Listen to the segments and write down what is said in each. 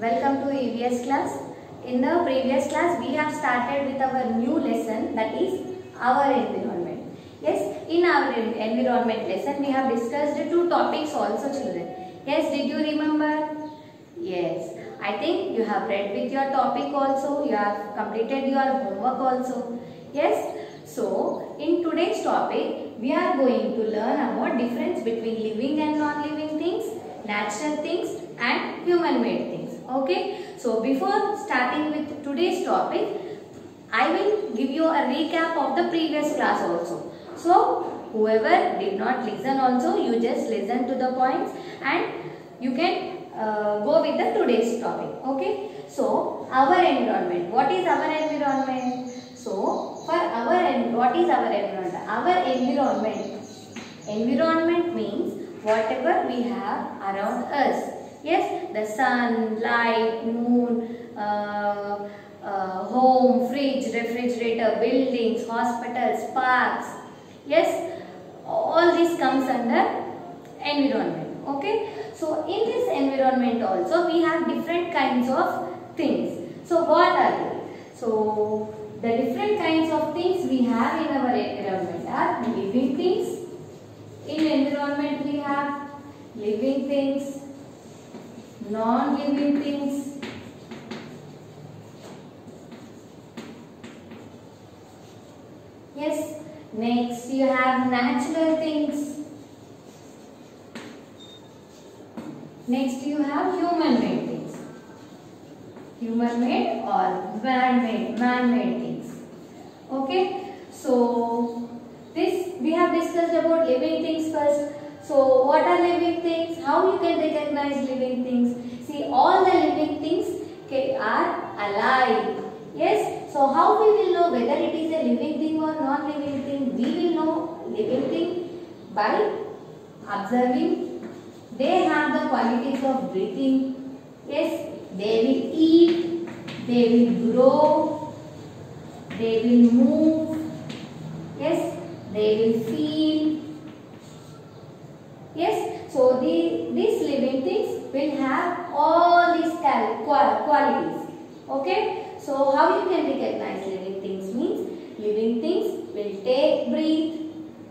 Welcome to EVS class. In the previous class, we have started with our new lesson, that is our environment. Yes, in our environment lesson, we have discussed two topics also, children. Yes, did you remember? Yes, I think you have read with your topic also, you have completed your homework also. Yes, so in today's topic, we are going to learn about difference between living and non-living things, natural things and human-made things. Okay, so before starting with today's topic, I will give you a recap of the previous class also. So whoever did not listen also, you just listen to the points and you can go with the today's topic. Okay, so our environment. What is our environment? So for what is our environment? Our environment means whatever we have around us. Yes, the sun, light, moon, home, fridge, refrigerator, buildings, hospitals, parks. Yes, all this comes under environment. Okay, so in this environment also we have different kinds of things. So what are they? So the different kinds of things we have in our environment are living things. In environment we have living things, non-living things, yes, next you have natural things, next you have human-made things, human-made or man-made things. Okay, so this we have discussed about living things first. So what are living things? How you can recognize living things? See, all the living things are alive. Yes. So how we will know whether it is a living thing or non-living thing? We will know living thing by observing. They have the qualities of breathing. Yes. They will eat. They will grow. They will move. Yes. They will feel. Yes, so these living things will have all these qualities. Okay, so how you can recognize living things means living things will breathe,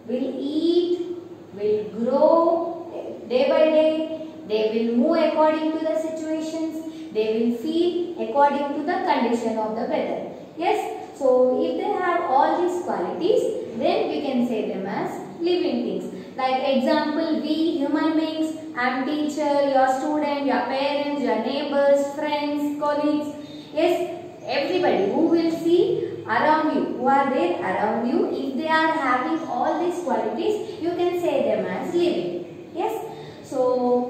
will eat, will grow day by day, they will move according to the situations, they will feel according to the condition of the weather. Yes, so if they have all these qualities, then we can say them as living things. Like example, we human beings, I am teacher, your student, your parents, your neighbors, friends, colleagues. Yes, everybody who will see around you, who are there around you, if they are having all these qualities, you can say them as living. Yes. So,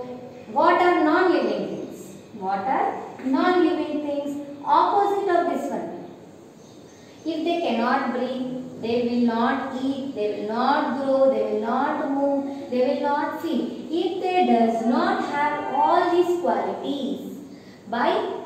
what are non-living things? What are non-living things? Opposite of this one. If they cannot breathe, they will not eat, they will not grow, they will not move, they will not feel. If they does not have all these qualities by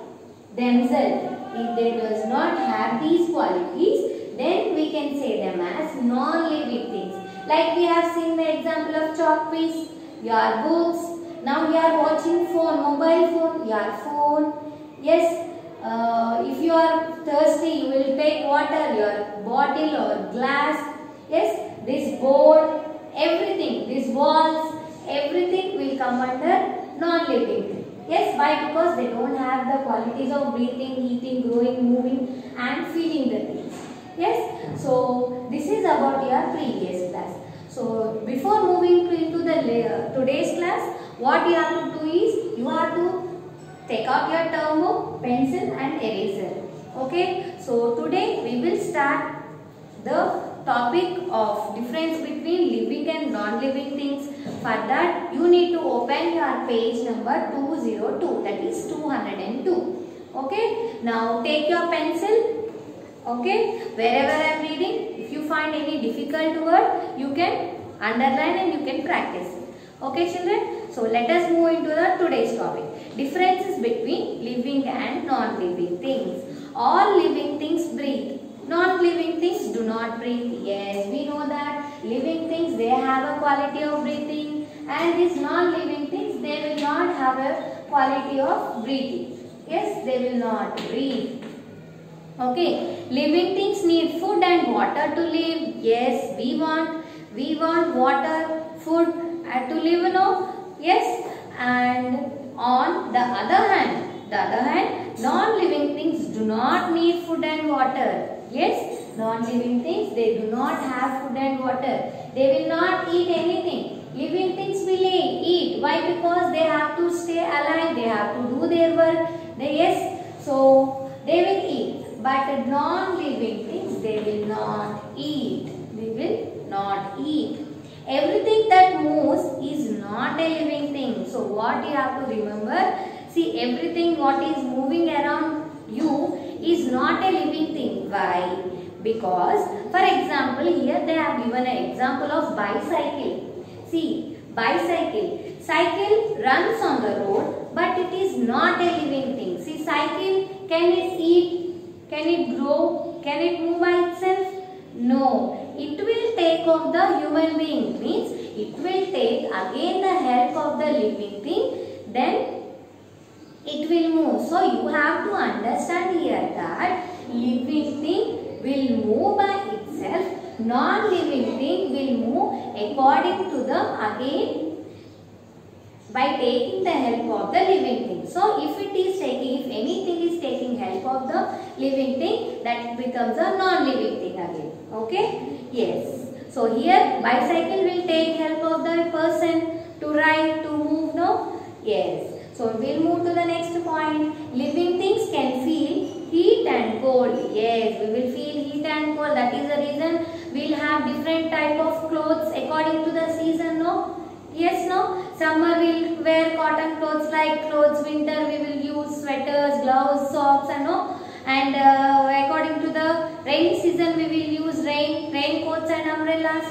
themselves, if they does not have these qualities, then we can say them as non-living things. Like we have seen the example of chalk piece, your books. Now we are watching phone, mobile phone, your phone. Yes. If you are thirsty, you will take water, your bottle or glass. Yes, this board, everything, these walls, everything will come under non-living. Yes, why? Because they don't have the qualities of breathing, eating, growing, moving and feeling the things. Yes, so this is about your previous class. So before moving into the today's class, what you have to do is, you have to take out your term book, pencil and eraser. Okay, so today we will start the topic of difference between living and non-living things. For that, you need to open your page number 202, that is 202. Okay, now take your pencil. Okay, wherever I am reading, if you find any difficult word, you can underline and you can practice. Okay children, so let us move into the today's topic. Differences between living and non-living things. All living things breathe. Non-living things do not breathe. Yes, we know that. Living things, they have a quality of breathing, and these non-living things, they will not have a quality of breathing. Yes, they will not breathe. Okay, living things need food and water to live. Yes, we want water, food to live, no? Yes, and on the other hand, non-living things do not need food and water. Yes, non-living things, they do not have food and water. They will not eat anything. Living things will eat. Why? Because they have to stay alive. They have to do their work. So they will eat. But non-living things, they will not eat. They will not eat. Everything that moves is not a living thing. So what you have to remember? See, everything what is moving around you is not a living thing. Why? Because, for example, here they have given an example of bicycle. See, bicycle. Cycle runs on the road, but it is not a living thing. See, cycle, can it eat? Can it grow? Can it move by itself? No. It will take of the human being. Means, it will take again the help of the living thing. Then, it will move. So, you have to understand here that living thing will move by itself. Non-living thing will move according to the again by taking the help of the living thing. So, if anything is taking help of the living thing, that becomes a non-living thing again. Okay? Yes. So, here bicycle will take help of the person to ride, to move, no? Yes. So, we will move to the next point. Living things can feel heat and cold. Yes, we will feel heat and cold. That is the reason we will have different type of clothes according to the season, no? Yes, no? Summer we will wear cotton clothes like clothes. Winter we will use sweaters, gloves, socks, and no. And according to the rainy season we will use raincoats and umbrellas.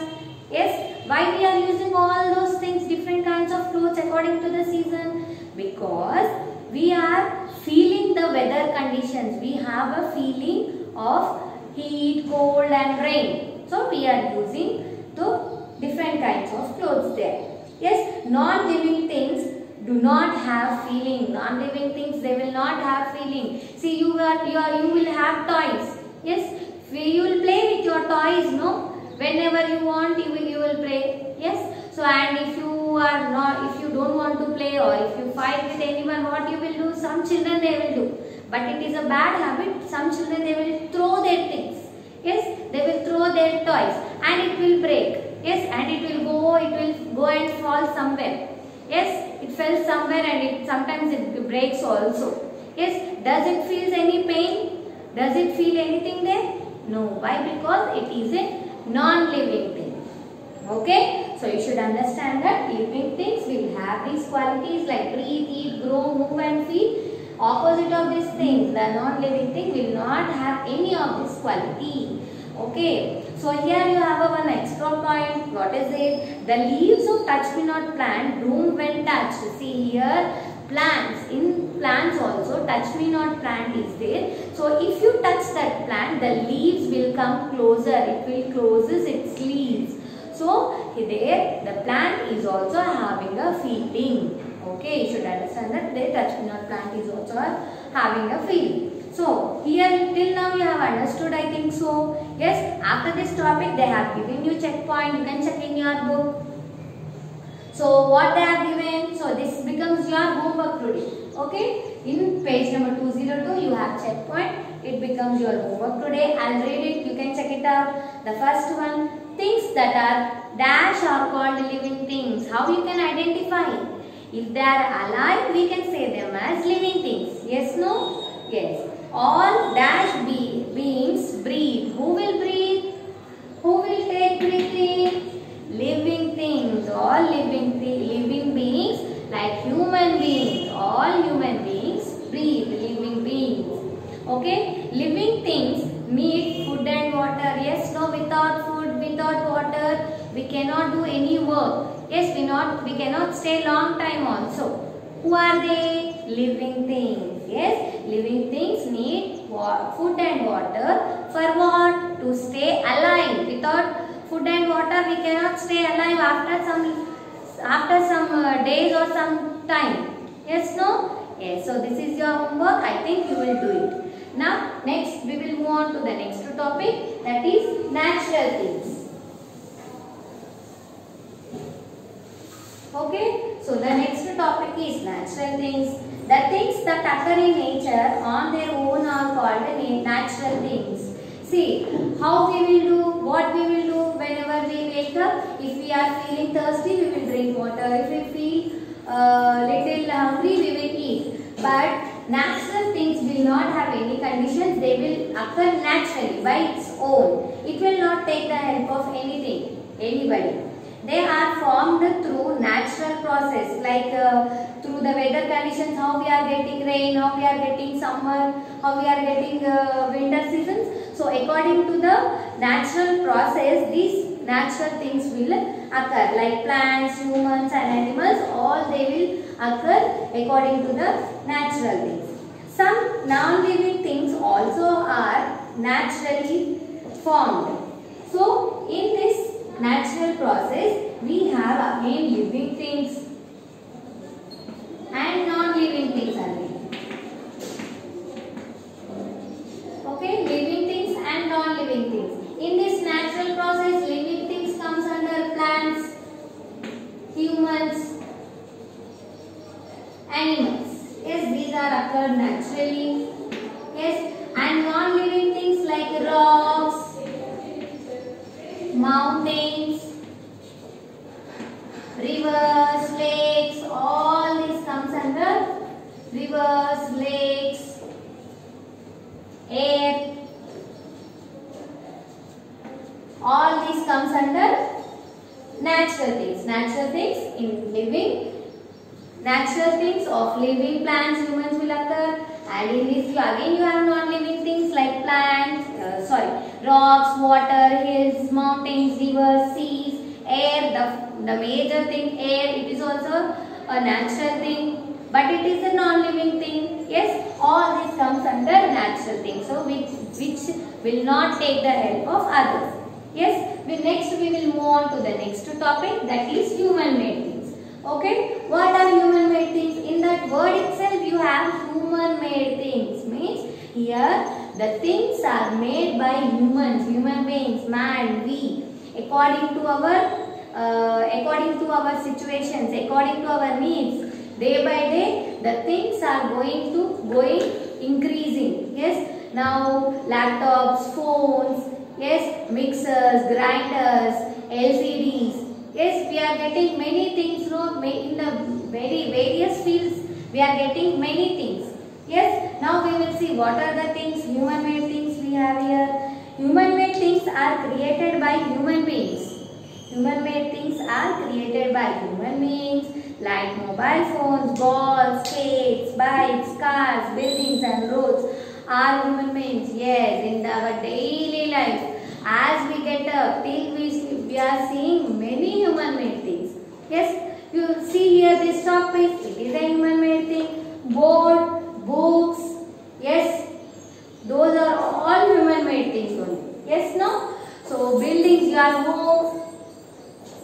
Yes. Why we are using all those things, different kinds of clothes according to the season? Because we are feeling the weather conditions. We have a feeling of heat, cold, and rain. So we are using the different kinds of clothes there. Yes, non-living things do not have feeling. Non-living things, they will not have feeling. See, you will have toys. Yes, you will play with your toys, no? Whenever you want, you will play. Yes. So, and if you don't want to play, or if you fight with anyone, what you will do? Some children they will do. But it is a bad habit. Some children they will throw their things. Yes, they will throw their toys and it will break. Yes, and it will go and fall somewhere. Yes, it fell somewhere and sometimes it breaks also. Yes, does it feel any pain? Does it feel anything there? No. Why? Because it is a non-living thing. Okay, so you should understand that living things will have these qualities like breathe, eat, grow, move and feel. Opposite of these things, the non-living thing will not have any of this quality. Okay, so here you have one extra point. What is it? The leaves of touch-me-not plant bloom when touched. See here, plants. In plants also, touch-me-not plant is there. So if you touch that plant, the leaves will come closer. It will closes its leaves. So there, the plant is also having a feeling. Okay, you should understand that the touch-me-not plant is also having a feeling. So, here till now you have understood, I think so. Yes, after this topic they have given you checkpoint. You can check in your book. So, what they have given? So, this becomes your homework today. Okay, in page number 202 you have checkpoint. It becomes your homework today. I'll read it. You can check it out. The first one, things that are dash are called living things. How you can identify? If they are alive, we can say them as living things. Yes, no? Yes. All dash beings breathe. Who will breathe? Who will take breathing? Living things. All living beings like human beings. All human beings breathe. Living beings. Okay? Living things need food and water. Yes, no? Without food, without water, we cannot do any work. Yes, we cannot stay long time also. Who are they? Living things. Yes, living things need food and water. For what? To stay alive. Without food and water, we cannot stay alive after some days or some time. Yes, no? Yes, so this is your homework. I think you will do it. Now, next we will move on to the next topic, that is natural things. Okay, so the next topic is natural things. The things that occur in nature on their own are called natural things. See, how we will do, what we will do whenever we wake up. If we are feeling thirsty, we will drink water. If we feel little hungry, we will eat. But natural things will not have any conditions. They will occur naturally by its own. It will not take the help of anything, anybody. They are formed through natural process, like through the weather conditions, how we are getting rain, how we are getting summer, how we are getting winter seasons. So according to the natural process, these natural things will occur, like plants, humans and animals, all they will occur according to the natural things. Some non-living things also are naturally formed. So in this natural process, we have again living things and non-living things again. Okay, living things and non-living things. In this natural process, living things comes under plants, humans, animals. Yes, these are occurred naturally. Yes, and non-living things like rocks, mountains, rivers, lakes, all these comes under rivers, lakes, air, all these comes under natural things. Natural things in living, natural things of living plants, humans will occur, and in this again you have non-living things like plants, rocks, water, hills, mountains, rivers, seas, air. The major thing, air, it is also a natural thing, but it is a non-living thing. Yes, all this comes under natural things, so which will not take the help of others. Yes, next we will move on to the next topic, that is human-made things. Okay, what are human-made things? In that word itself you have human-made things, means here the things are made by humans, human beings, man, we, according to our situations, according to our needs. Day by day the things are going increasing. Yes, now laptops, phones, yes, mixers, grinders, LCDs. Yes, we are getting many things, no, in the very various fields we are getting many things. Yes, now we will see what are the things, human-made things we have here. Human-made things are created by human beings. Human-made things are created by human beings, like mobile phones, balls, skates, bikes, cars, buildings and roads are human beings. Yes, in our daily life, as we get up till we sleep, we are seeing many human-made things. Yes, you see here this topic, it is a human-made thing. Board, books, yes, those are all human-made things only. Yes, no? So buildings, your home,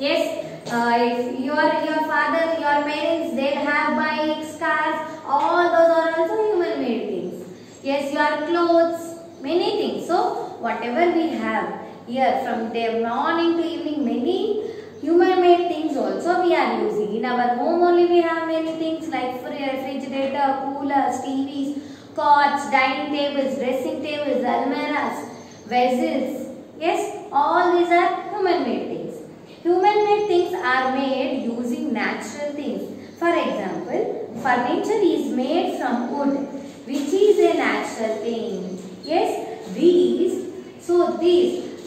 yes, if your father, your parents, they have bikes, cars, all those are also human-made things. Yes, your clothes, many things. So whatever we have here, from the morning to evening, many human-made things also we are using. In our home only we have many things like refrigerator, coolers, TVs, cots, dining tables, dressing tables, almirahs, vessels. Yes, all these are human-made things. Human-made things are made using natural things. For example, furniture is made from wood, which is a natural thing. Yes, these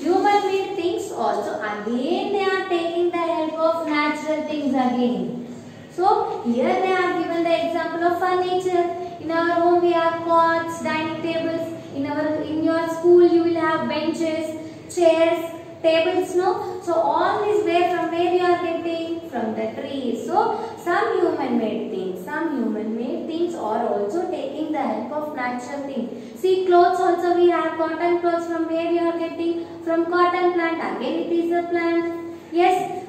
human-made things also, again they are taking the help of natural things again. So here they are given the example of furniture. In our home we have cots, dining tables. In your school you will have benches, chairs, tables, no? So all this way from where you are getting? From the trees. So some human-made things are also taking the help of natural things. See, clothes also we have cotton clothes, from where you are getting? From cotton plant. Again it is a plant. Yes,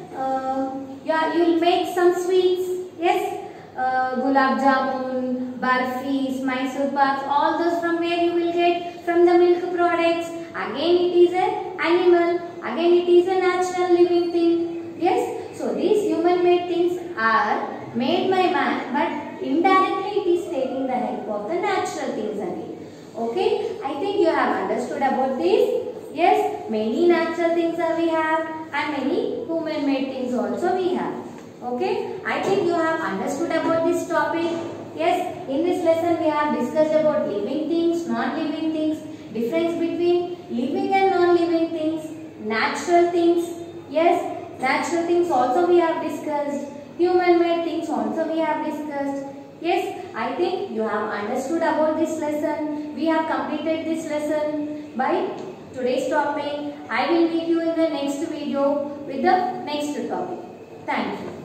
you will make some sweets. Yes, gulab jamun, burfis, Mysore Pak, all those from where you will get? From the milk products. Again it is an animal. Again it is a natural living thing. Yes. So these human made things are made by man, but indirectly it is taking the help of the natural things again. Okay. I think you have understood about this. Yes. Many natural things we have and many human made things also we have. Okay. I think you have understood about this topic. Yes. In this lesson we have discussed about living things, non-living things, difference between living and non-living things, natural things. Yes. Natural things also we have discussed. Human made things also we have discussed. Yes, I think you have understood about this lesson. We have completed this lesson by today's topic. I will meet you in the next video with the next topic. Thank you.